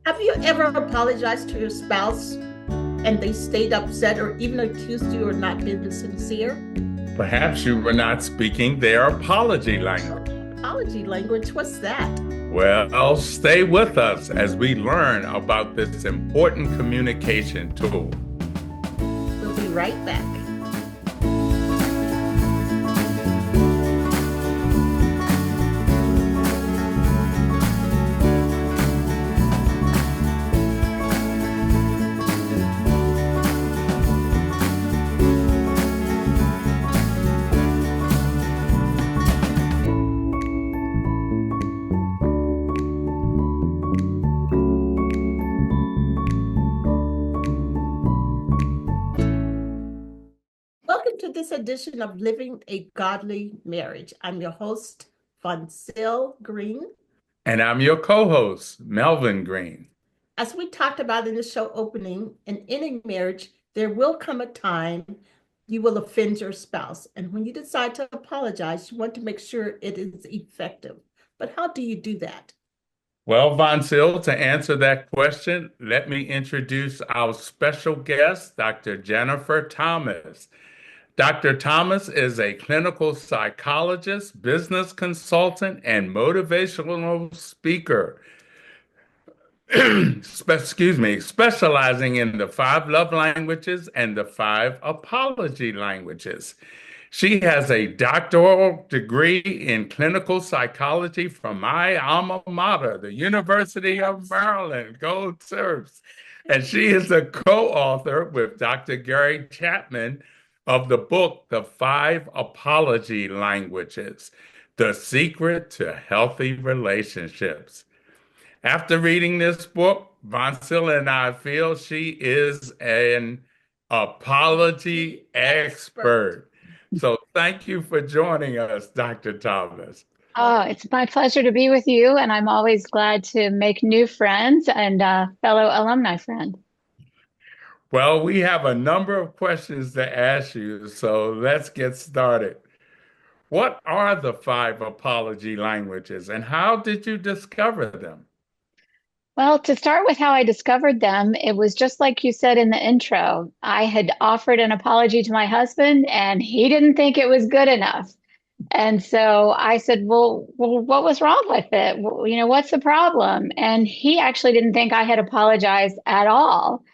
Have you ever apologized to your spouse and they stayed upset or even accused you of not being sincere? Perhaps you were not speaking their apology language. Apology language, what's that? Well, stay with us as we learn about this important communication tool. We'll be right back. Welcome to this edition of Living a Godly Marriage. I'm your host, Voncille Greene. And I'm your co-host, Melvin Greene. As we talked about in the show opening, in any marriage, there will come a time you will offend your spouse. And when you decide to apologize, you want to make sure it is effective. But how do you do that? Well, Voncille, to answer that question, let me introduce our special guest, Dr. Jennifer Thomas. Dr. Thomas is a clinical psychologist, business consultant, and motivational speaker. Specializing in the five love languages and the five apology languages. She has a doctoral degree in clinical psychology from my alma mater, the University of Maryland, Gold Terps. And she is a co-author with Dr. Gary Chapman of the book, The Five Apology Languages, The Secret to Healthy Relationships. After reading this book, Voncille and I feel she is an apology expert. So thank you for joining us, Dr. Thomas. Oh, it's my pleasure to be with you, and I'm always glad to make new friends and fellow alumni friend. Well, we have a number of questions to ask you, so let's get started. What are the five apology languages and how did you discover them? Well, to start with how I discovered them, it was just like you said in the intro. I had offered an apology to my husband, and he didn't think it was good enough. And so I said, well, what was wrong with it? Well, what's the problem? And he actually didn't think I had apologized at all.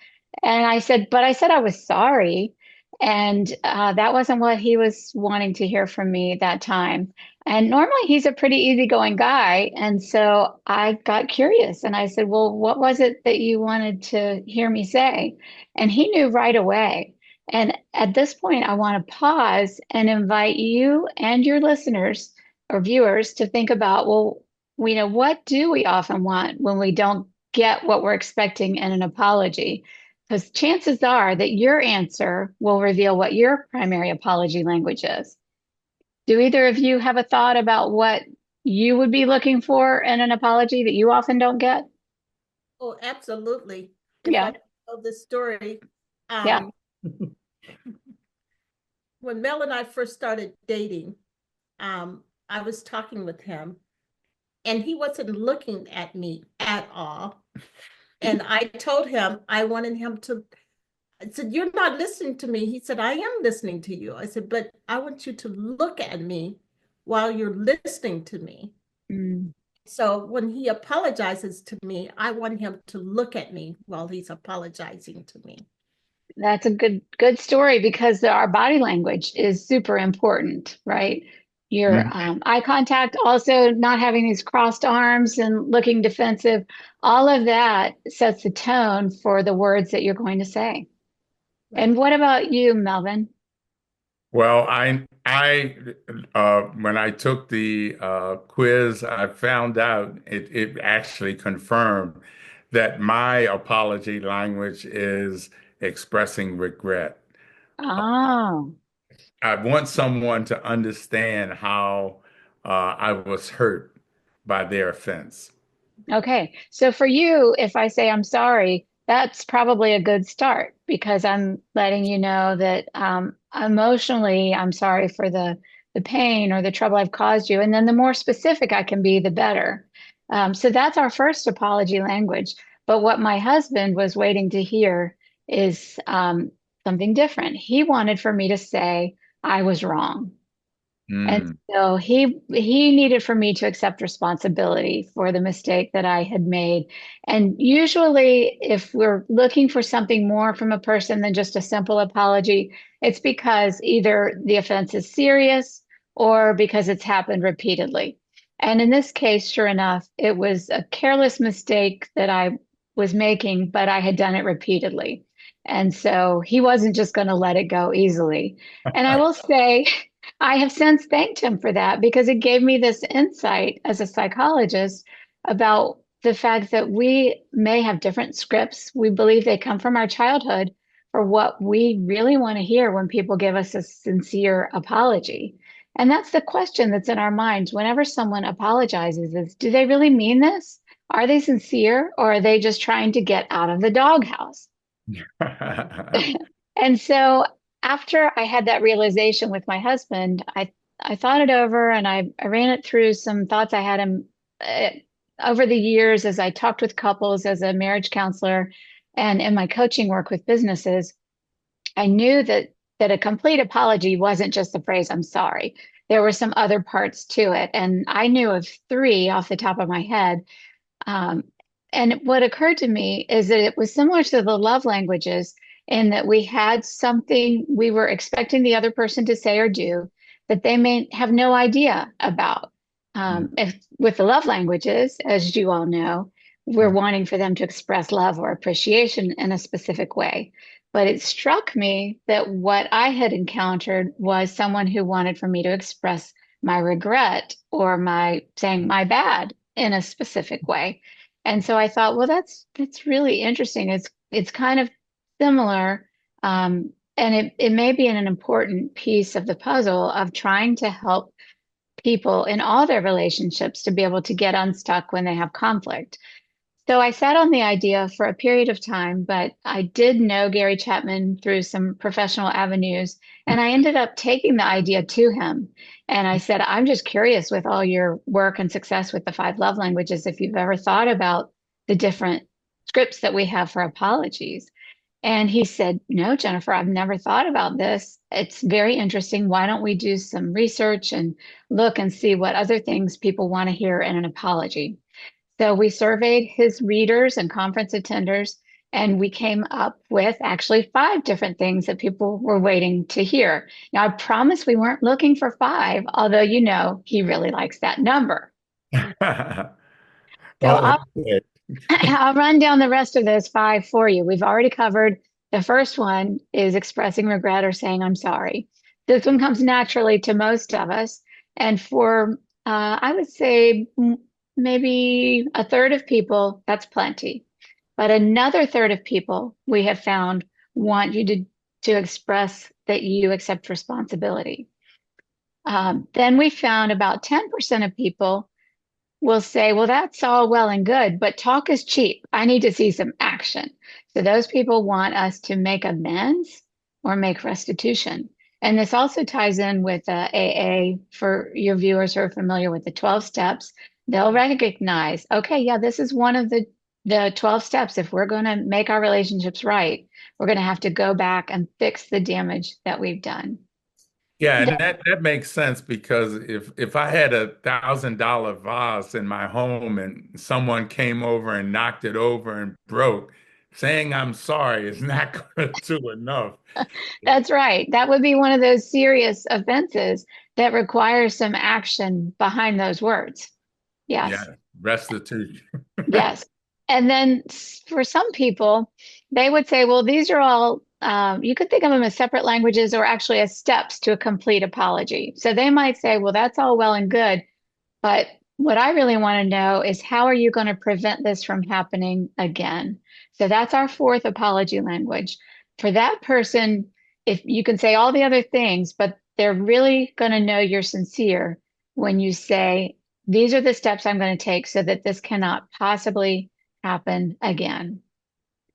And but I said I was sorry. And that wasn't what he was wanting to hear from me that time. And normally he's a pretty easygoing guy. And so I got curious and I said, well, what was it that you wanted to hear me say? And he knew right away. And at this point, I want to pause and invite you and your listeners or viewers to think about, well, what do we often want when we don't get what we're expecting in an apology? Because chances are that your answer will reveal what your primary apology language is. Do either of you have a thought about what you would be looking for in an apology that you often don't get? Oh, absolutely. If I Yeah, tell this story, yeah. um, when Mel and I first started dating, I was talking with him and he wasn't looking at me at all. And I told him I wanted him to, I said, "You're not listening to me." He said, "I am listening to you." I said, "But I want you to look at me while you're listening to me." Mm. So when he apologizes to me, I want him to look at me while he's apologizing to me. That's a good story because our body language is super important, right? Your Mm. eye contact, also not having these crossed arms and looking defensive, all of that sets the tone for the words that you're going to say. Right. And what about you, Melvin? Well, when I took the quiz, I found out it actually confirmed that my apology language is expressing regret. Oh, I want someone to understand how I was hurt by their offense. okay. So for you, if I say I'm sorry, that's probably a good start because I'm letting you know that emotionally I'm sorry for the pain or the trouble I've caused you. And then the more specific I can be, the better. So that's our first apology language. But what my husband was waiting to hear is something different. He wanted for me to say I was wrong. And Mm. so he needed for me to accept responsibility for the mistake that I had made. And usually, if we're looking for something more from a person than just a simple apology, it's because either the offense is serious or because it's happened repeatedly. And in this case, sure enough, it was a careless mistake that I was making, but I had done it repeatedly. And so he wasn't just going to let it go easily. And I will say, I have since thanked him for that because it gave me this insight as a psychologist about the fact that we may have different scripts. We believe they come from our childhood for what we really want to hear when people give us a sincere apology. And that's the question that's in our minds whenever someone apologizes is, do they really mean this? Are they sincere or are they just trying to get out of the doghouse? And so after I had that realization with my husband, I thought it over and I ran it through some thoughts I had uh, over the years as I talked with couples as a marriage counselor and in my coaching work with businesses. I knew that a complete apology wasn't just the phrase "I'm sorry." There were some other parts to it, and I knew of three off the top of my head. Um, and what occurred to me is that it was similar to the love languages in that we had something we were expecting the other person to say or do that they may have no idea about. If with the love languages, as you all know, we're wanting for them to express love or appreciation in a specific way. But it struck me that what I had encountered was someone who wanted for me to express my regret or my saying my bad in a specific way. And so I thought, well, that's really interesting. It's kind of similar, and it may be an important piece of the puzzle of trying to help people in all their relationships to be able to get unstuck when they have conflict. So I sat on the idea for a period of time, but I did know Gary Chapman through some professional avenues, and I ended up taking the idea to him. And I said, I'm just curious with all your work and success with the five love languages, if you've ever thought about the different scripts that we have for apologies. And he said, no, Jennifer, I've never thought about this. It's very interesting. Why don't we do some research and look and see what other things people want to hear in an apology? So we surveyed his readers and conference attenders, and we came up with actually five different things that people were waiting to hear. Now, I promise we weren't looking for five, although he really likes that number. So Oh, okay. I'll run down the rest of those five for you. We've already covered the first one is expressing regret or saying I'm sorry. This one comes naturally to most of us. And for, I would say, maybe a third of people, that's plenty. But another third of people we have found want you to express that you accept responsibility. Then we found about 10% of people will say, well, that's all well and good, but talk is cheap. I need to see some action. So those people want us to make amends or make restitution. And this also ties in with AA for your viewers who are familiar with the 12 steps. They'll recognize, okay, yeah, this is one of the 12 steps. If we're going to make our relationships right, we're going to have to go back and fix the damage that we've done. Yeah, and that makes sense because if I had $1,000 vase in my home and someone came over and knocked it over and broke, saying I'm sorry is not going to do enough. That's right. That would be one of those serious offenses that requires some action behind those words. Yeah, Yes. restitution. Yes. And then for some people, they would say, well, these are all, you could think of them as separate languages or actually as steps to a complete apology. So they might say, well, that's all well and good. But what I really want to know is how are you going to prevent this from happening again? So that's our fourth apology language. For that person, if you can say all the other things, but they're really going to know you're sincere when you say, these are the steps I'm going to take so that this cannot possibly happen again.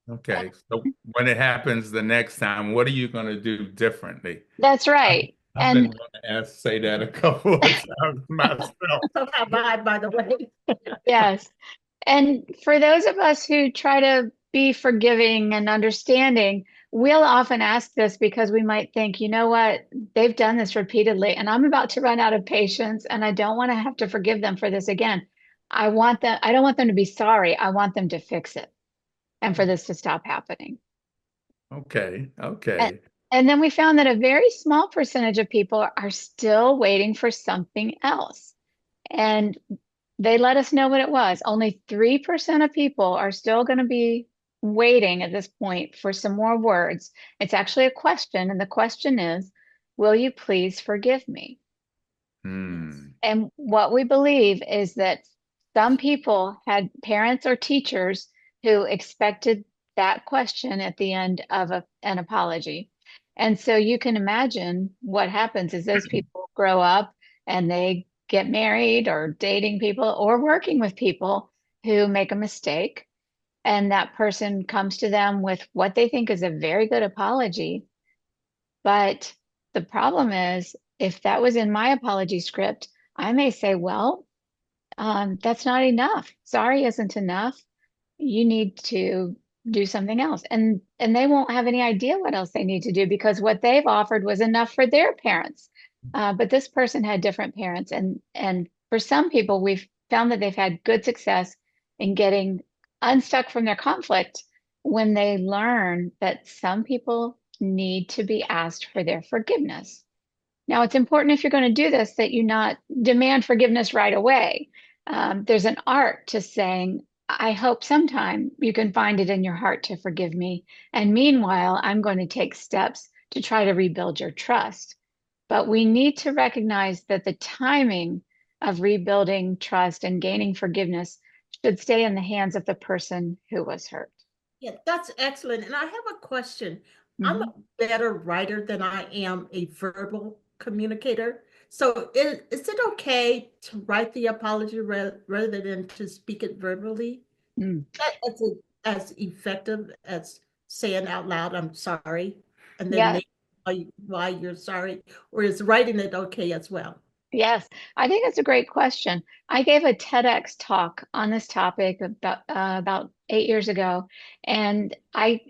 Okay, so when it happens the next time, what are you going to do differently? That's I've, right. I've been And wanting to say that a couple of times myself. So have I, by the way. yes. And for those of us who try to be forgiving and understanding, we'll often ask this because we might think, you know what, they've done this repeatedly, and I'm about to run out of patience, and I don't want to have to forgive them for this again. I don't want them to be sorry. I want them to fix it and for this to stop happening. Okay, And, okay. and then we found that a very small percentage of people are still waiting for something else. And they let us know what it was. Only 3% of people are still going to be waiting at this point for some more words. It's actually a question, and the question is, will you please forgive me? Hmm. And what we believe is that some people had parents or teachers who expected that question at the end of an apology. And so you can imagine what happens is those people grow up and they get married or dating people or working with people who make a mistake. And that person comes to them with what they think is a very good apology. But the problem is, if that was in my apology script, I may say, well, that's not enough. Sorry isn't enough. You need to do something else. And they won't have any idea what else they need to do because what they've offered was enough for their parents. But this person had different parents. And for some people, we've found that they've had good success in getting unstuck from their conflict when they learn that some people need to be asked for their forgiveness. Now, it's important if you're going to do this that you not demand forgiveness right away. There's an art to saying, I hope sometime you can find it in your heart to forgive me. And meanwhile, I'm going to take steps to try to rebuild your trust. But we need to recognize that the timing of rebuilding trust and gaining forgiveness should stay in the hands of the person who was hurt. Yeah, that's excellent. And I have a question. I'm a Mhm. better writer than I am a verbal communicator. So is it okay to write the apology rather than to speak it verbally? Mm. As, as effective as saying out loud, I'm sorry, and then Yeah. maybe why you're sorry, or is writing it okay as well? Yes, I think that's a great question. I gave a TEDx talk on this topic about 8 years ago, and I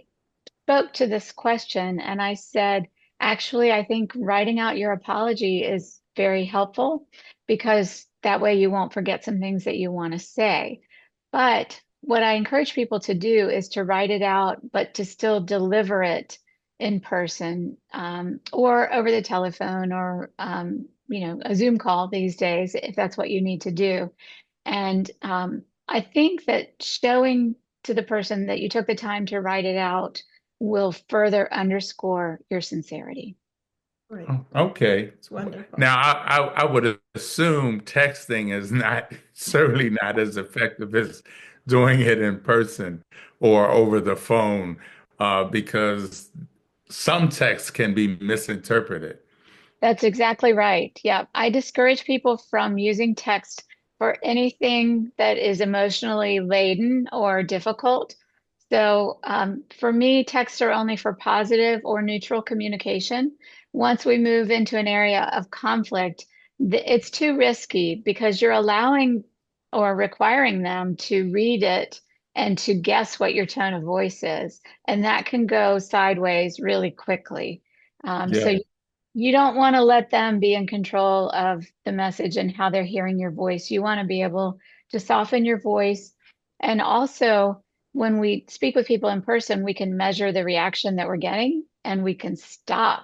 spoke to this question and I said, actually, I think writing out your apology is very helpful because that way you won't forget some things that you want to say. But what I encourage people to do is to write it out, but to still deliver it in person or over the telephone or a Zoom call these days if that's what you need to do. And I think that showing to the person that you took the time to write it out will further underscore your sincerity. Right. Oh, okay. It's wonderful. Now, I would assume texting is not certainly not as effective as doing it in person or over the phone, because some texts can be misinterpreted. That's exactly right. Yeah. I discourage people from using text for anything that is emotionally laden or difficult. So, for me, texts are only for positive or neutral communication. Once we move into an area of conflict, it's too risky because you're allowing or requiring them to read it and to guess what your tone of voice is. And that can go sideways really quickly. So Yeah. you don't want to let them be in control of the message and how they're hearing your voice. You want to be able to soften your voice. And also, when we speak with people in person, we can measure the reaction that we're getting and we can stop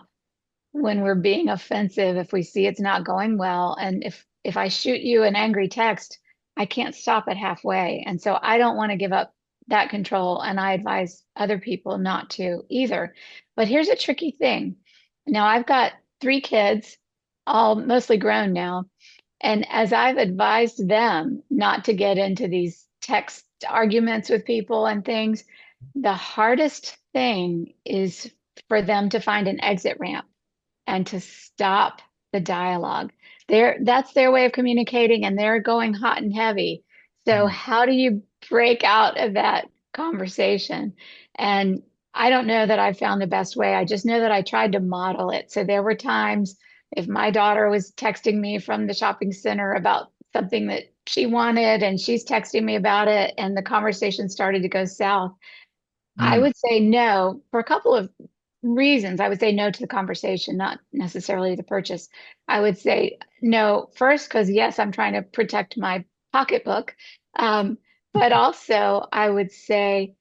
when we're being offensive if we see it's not going well. And if I shoot you an angry text, I can't stop it halfway. And so I don't want to give up that control. And I advise other people not to either. But here's a tricky thing. Now I've got 3 kids, all mostly grown now. And as I've advised them not to get into these text arguments with people and things, the hardest thing is for them to find an exit ramp and to stop the dialogue. That's their way of communicating and they're going hot and heavy. So Mm. how do you break out of that conversation? And I don't know that I found the best way. I just know that I tried to model it. So there were times if my daughter was texting me from the shopping center about something that she wanted, and she's texting me about it, and the conversation started to go south. I Mm, would say no for a couple of reasons. I would say no to the conversation, not necessarily the purchase. I would say no first because yes, I'm trying to protect my pocketbook. Um, but also I would say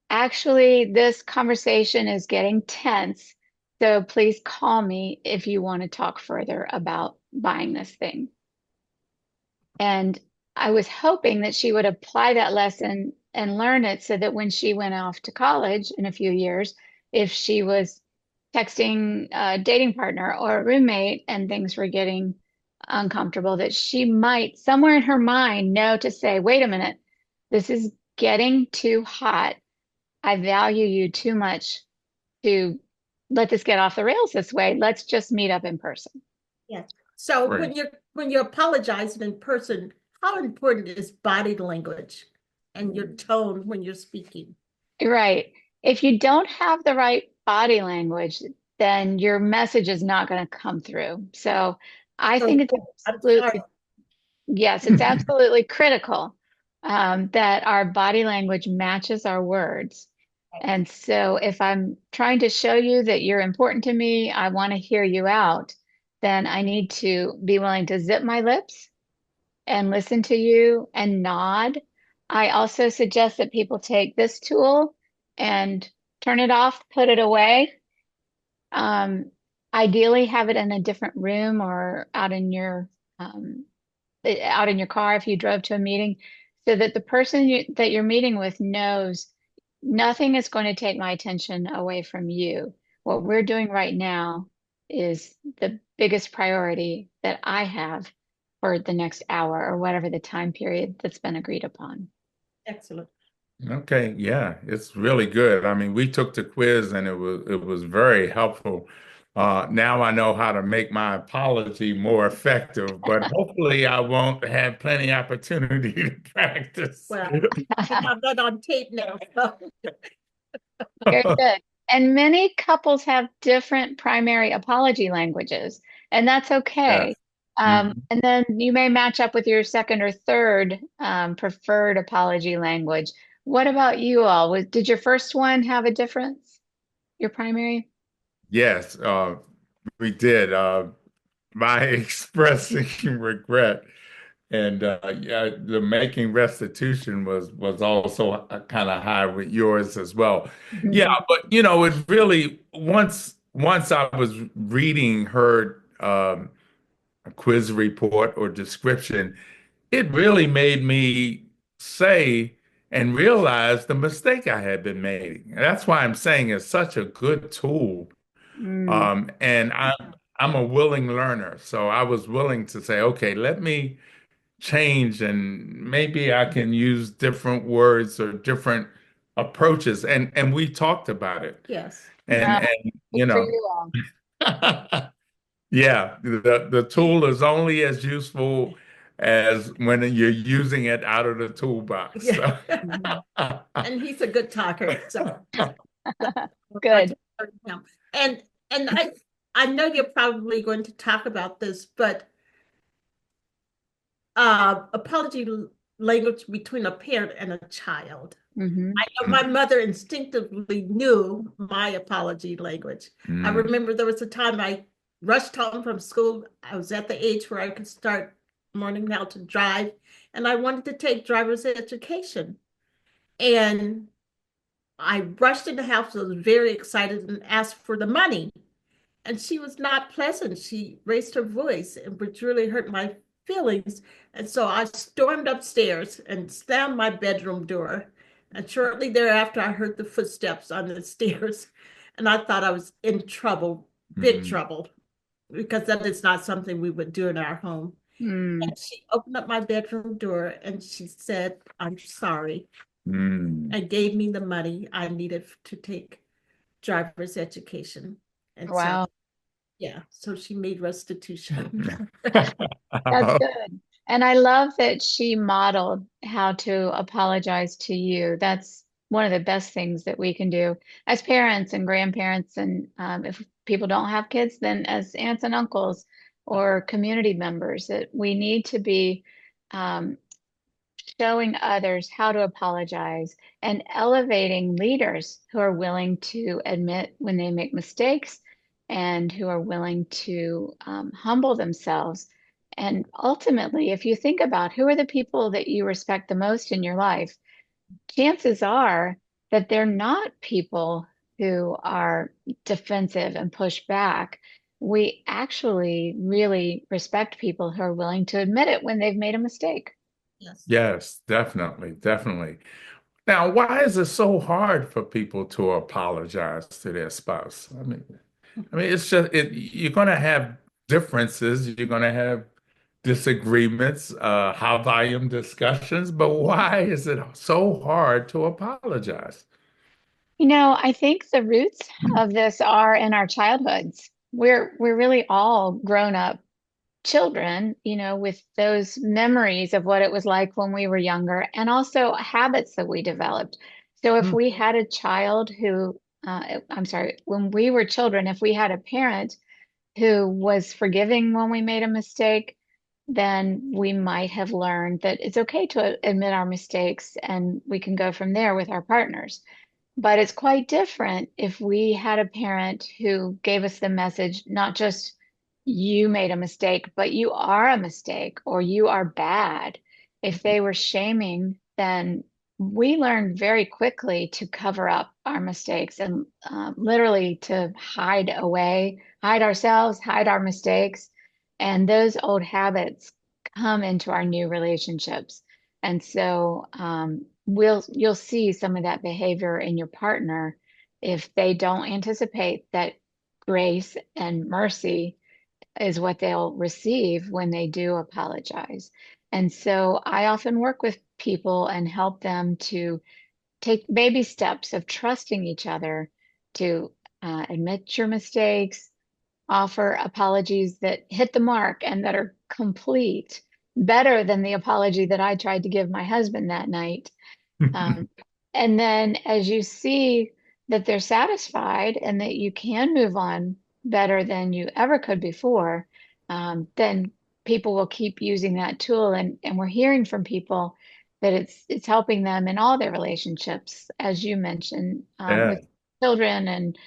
actually this conversation is getting tense. So please call me if you want to talk further about buying this thing. And I was hoping that she would apply that lesson and learn it so that when she went off to college in a few years, if she was texting a dating partner or a roommate and things were getting uncomfortable, that she might somewhere in her mind know to say, wait a minute, this is getting too hot. I value you too much to let this get off the rails this way. Let's just meet up in person. Yes. So right. when you're apologizing in person, how important is body language and your tone when you're speaking? Right. If you don't have the right body language, then your message is not going to come through. So I So think it's I'm sorry. absolutely, yes, it's absolutely critical that our body language matches our words. And so if I'm trying to show you that you're important to me, I want to hear you out, then I need to be willing to zip my lips and listen to you and nod. I also suggest that people take this tool and turn it off, put it away. Um, Ideally, have it in a different room or um, out in your car if you drove to a meeting, so that the person that you're meeting with knows nothing is going to take my attention away from you. What we're doing right now is the biggest priority that I have for the next hour or whatever the time period that's been agreed upon. Excellent. Okay, yeah, it's really good. I mean, we took the quiz and it was very helpful. Now I know how to make my apology more effective, but hopefully I won't have plenty opportunity to practice. Well, we have that on tape now. So. Very good. And many couples have different primary apology languages, and that's okay. Yes. Mhm. And then you may match up with your second or third preferred apology language. What about you all? Did your first one have a difference? Your primary? Yes, we did. My expressing regret and yeah, the making restitution was also kind of high with yours as well. Yeah, Mhm. but it really once I was reading her quiz report or description, it really made me say and realize the mistake I had been making. That's why I'm saying it's such a good tool. Mm, And I'm a willing learner, so I was willing to say, okay, let me change and maybe I can use different words or different approaches. And we talked about it. Yes. And uh, and good you for know, you all. yeah, the tool is only as useful as when you're using it out of the toolbox. Yeah. So Mhm. And he's a good talker. So I Good. can learn him. And and I know you're probably going to talk about this, but apology language between a parent and a child. Hmm. I know my mother instinctively knew my apology language. I mm, remember there was a time I rushed home from school. I was at the age where I could start learning how to drive, and I wanted to take driver's education. And I rushed in the house. I was very excited and asked for the money. And she was not pleasant. She raised her voice, which really hurt my feelings. And so I stormed upstairs and slammed my bedroom door. And shortly thereafter, I heard the footsteps on the stairs. And I thought I was in trouble, big mm, trouble, because that is not something we would do in our home. Mm. And she opened up my bedroom door and she said, I'm sorry, mm. and gave me the money I needed to take driver's education. And so Wow. yeah, so she made restitution. That's good. And I love that she modeled how to apologize to you. That's one of the best things that we can do as parents and grandparents. And if people don't have kids, then as aunts and uncles or community members, that we need to be showing others how to apologize, and elevating leaders who are willing to admit when they make mistakes and who are willing to humble themselves. And ultimately, if you think about who are the people that you respect the most in your life, chances are that they're not people who are defensive and push back. We actually really respect people who are willing to admit it when they've made a mistake. Yes. Yes, definitely, definitely. Now, why is it so hard for people to apologize to their spouse? It's just you're going to have differences, you're going to have disagreements, high volume discussions, but why is it so hard to apologize? I think the roots of this are in our childhoods. We're really all grown up children, with those memories of what it was like when we were younger and also habits that we developed. So if Mm. we had a child who, I'm sorry, when we were children, if we had a parent who was forgiving when we made a mistake, then we might have learned that it's okay to admit our mistakes and we can go from there with our partners. But it's quite different if we had a parent who gave us the message, not just you made a mistake, but you are a mistake or you are bad. If they were shaming, then we learned very quickly to cover up our mistakes and literally to hide away, hide ourselves, hide our mistakes. And those old habits come into our new relationships. And so you'll see some of that behavior in your partner if they don't anticipate that grace and mercy is what they'll receive when they do apologize. And so I often work with people and help them to take baby steps of trusting each other to admit your mistakes, offer apologies that hit the mark and that are complete, better than the apology that I tried to give my husband that night. Um, and then as you see that they're satisfied and that you can move on better than you ever could before, then people will keep using that tool. And we're hearing from people that it's helping them in all their relationships, as you mentioned, Yeah. with children. And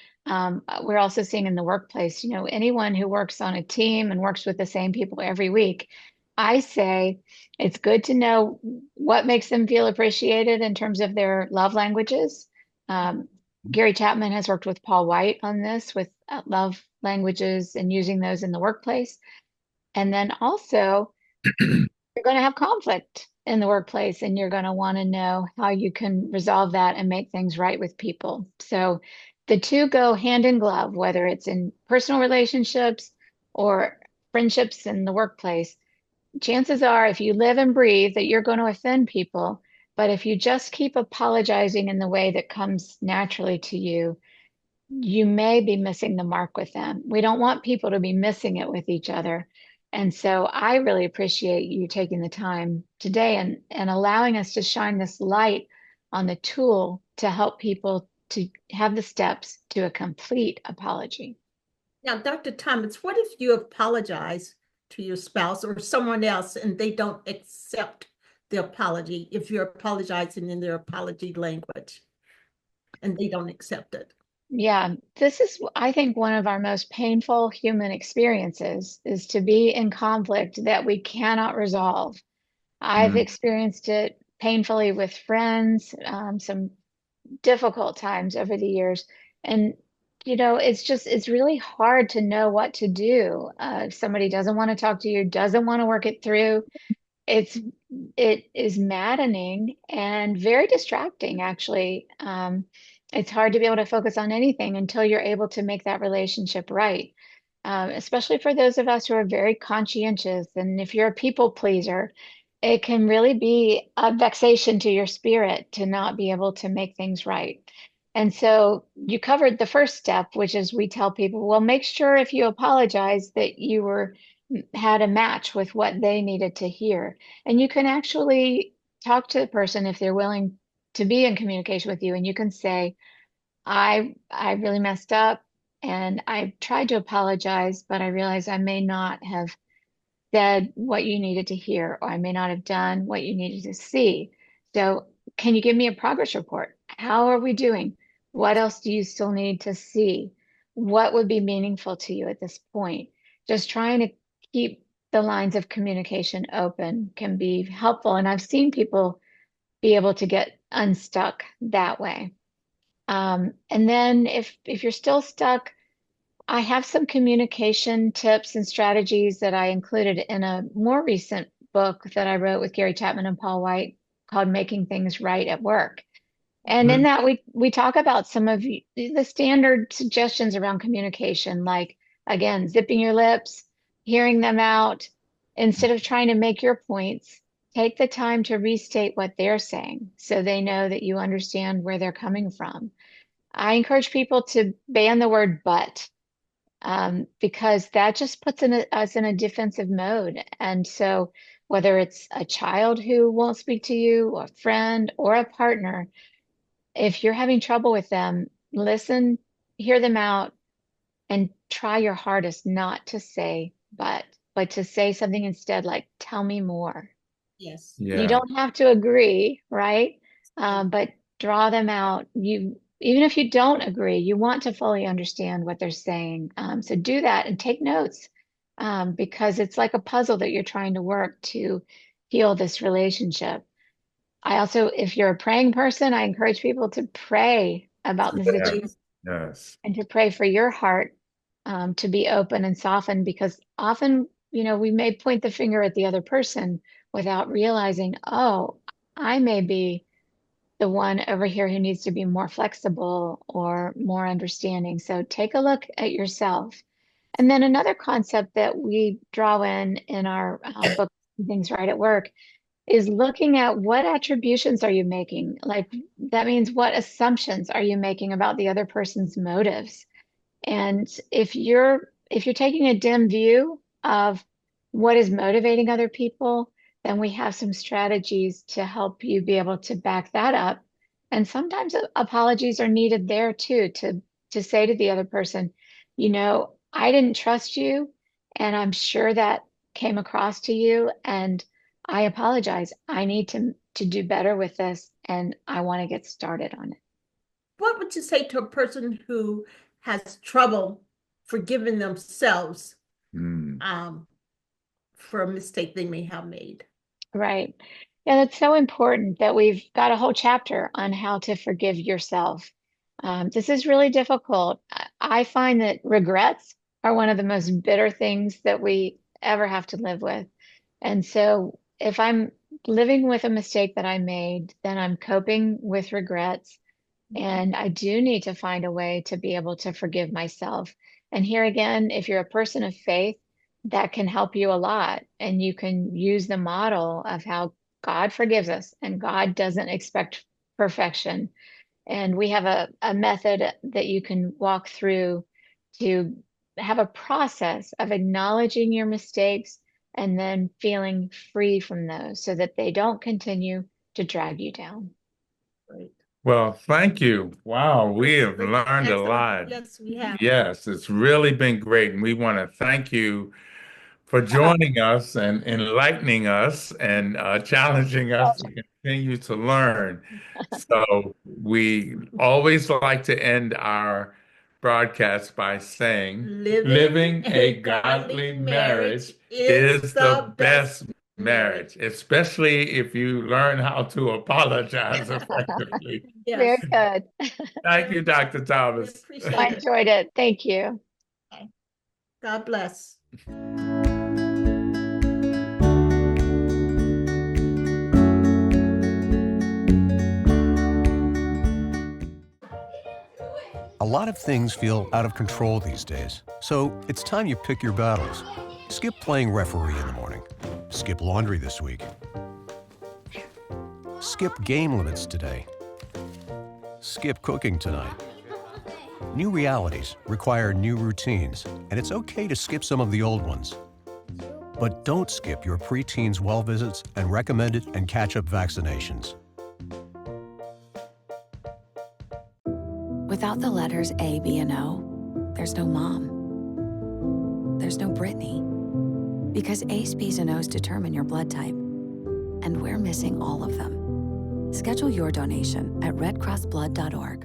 we're also seeing in the workplace, anyone who works on a team and works with the same people every week, I say it's good to know what makes them feel appreciated in terms of their love languages. Um, Gary Chapman has worked with Paul White on this with love languages and using those in the workplace. And then also, you're going to have conflict in the workplace and you're going to want to know how you can resolve that and make things right with people. So the two go hand in glove, whether it's in personal relationships or friendships in the workplace. Chances are, if you live and breathe, that you're going to offend people. But if you just keep apologizing in the way that comes naturally to you, you may be missing the mark with them. We don't want people to be missing it with each other. And so I really appreciate you taking the time today and allowing us to shine this light on the tool to help people to have the steps to a complete apology. Now, Dr. Thomas, what if you apologize to your spouse or someone else and they don't accept the apology, if you're apologizing in their apology language and they don't accept it? Yeah, this is, I think, one of our most painful human experiences is to be in conflict that we cannot resolve. I've Mm. experienced it painfully with friends, some difficult times over the years. And, it's really hard to know what to do. If somebody doesn't want to talk to you, doesn't want to work it through, it's it is maddening and very distracting, actually. It's hard to be able to focus on anything until you're able to make that relationship right. Especially for those of us who are very conscientious. And if you're a people pleaser, it can really be a vexation to your spirit to not be able to make things right. And so you covered the first step, which is we tell people, well, make sure if you apologize that you were had a match with what they needed to hear. And you can actually talk to the person if they're willing to be in communication with you, and you can say, I really messed up and I tried to apologize, but I realized I may not have said what you needed to hear, or I may not have done what you needed to see. So can you give me a progress report? How are we doing? What else do you still need to see? What would be meaningful to you at this point? Just trying to keep the lines of communication open can be helpful. And I've seen people be able to get unstuck that way. And then if you're still stuck, I have some communication tips and strategies that I included in a more recent book that I wrote with Gary Chapman and Paul White called Making Things Right at Work. And in that we talk about some of the standard suggestions around communication, like again, zipping your lips, hearing them out, instead of trying to make your points, take the time to restate what they're saying so they know that you understand where they're coming from. I encourage people to ban the word but, because that just puts us in a defensive mode. And so whether it's a child who won't speak to you, a friend, or a partner, if you're having trouble with them, listen, hear them out, and try your hardest not to say but to say something instead, like, tell me more. Yes. You Yeah. don't have to agree, right? But draw them out. Even if you don't agree, you want to fully understand what they're saying. So do that and take notes, because it's like a puzzle that you're trying to work to heal this relationship. I also, if you're a praying person, I encourage people to pray about the situation Please. Yes. and to pray for your heart, to be open and softened, because often, we may point the finger at the other person without realizing, oh, I may be the one over here who needs to be more flexible or more understanding. So take a look at yourself. And then another concept that we draw in our book, Things Right at Work, is looking at what attributions are you making? Like, that means what assumptions are you making about the other person's motives? And if you're taking a dim view of what is motivating other people, then we have some strategies to help you be able to back that up. And sometimes apologies are needed there too, to say to the other person, I didn't trust you, and I'm sure that came across to you, and I apologize. I need to do better with this, and I want to get started on it. What would you say to a person who has trouble forgiving themselves Mm. for a mistake they may have made? Right. Yeah, that's so important that we've got a whole chapter on how to forgive yourself. This is really difficult. I find that regrets are one of the most bitter things that we ever have to live with. And so if I'm living with a mistake that I made, then I'm coping with regrets. And I do need to find a way to be able to forgive myself. And here again, if you're a person of faith, that can help you a lot. And you can use the model of how God forgives us and God doesn't expect perfection. And we have a method that you can walk through to have a process of acknowledging your mistakes and then feeling free from those so that they don't continue to drag you down. Right. Well, thank you. Wow, we have Great. learned a Excellent. lot. Yes, we have. Yes, it's really been great. And we want to thank you for joining us and enlightening us and challenging us to continue to learn. So we always like to end our broadcast by saying, living a godly marriage is the best marriage, especially if you learn how to apologize effectively. Very Yes, good. Thank you, Dr. we Thomas. appreciate I it. enjoyed it. Thank you. God bless. A lot of things feel out of control these days, so it's time you pick your battles. Skip playing referee in the morning. Skip laundry this week. Skip game limits today. Skip cooking tonight. New realities require new routines, and it's okay to skip some of the old ones. But don't skip your preteens' well visits and recommended and catch-up vaccinations. Without the letters A, B, and O, there's no mom. There's no Brittany. Because A's, B's, and O's determine your blood type, and we're missing all of them. Schedule your donation at redcrossblood.org.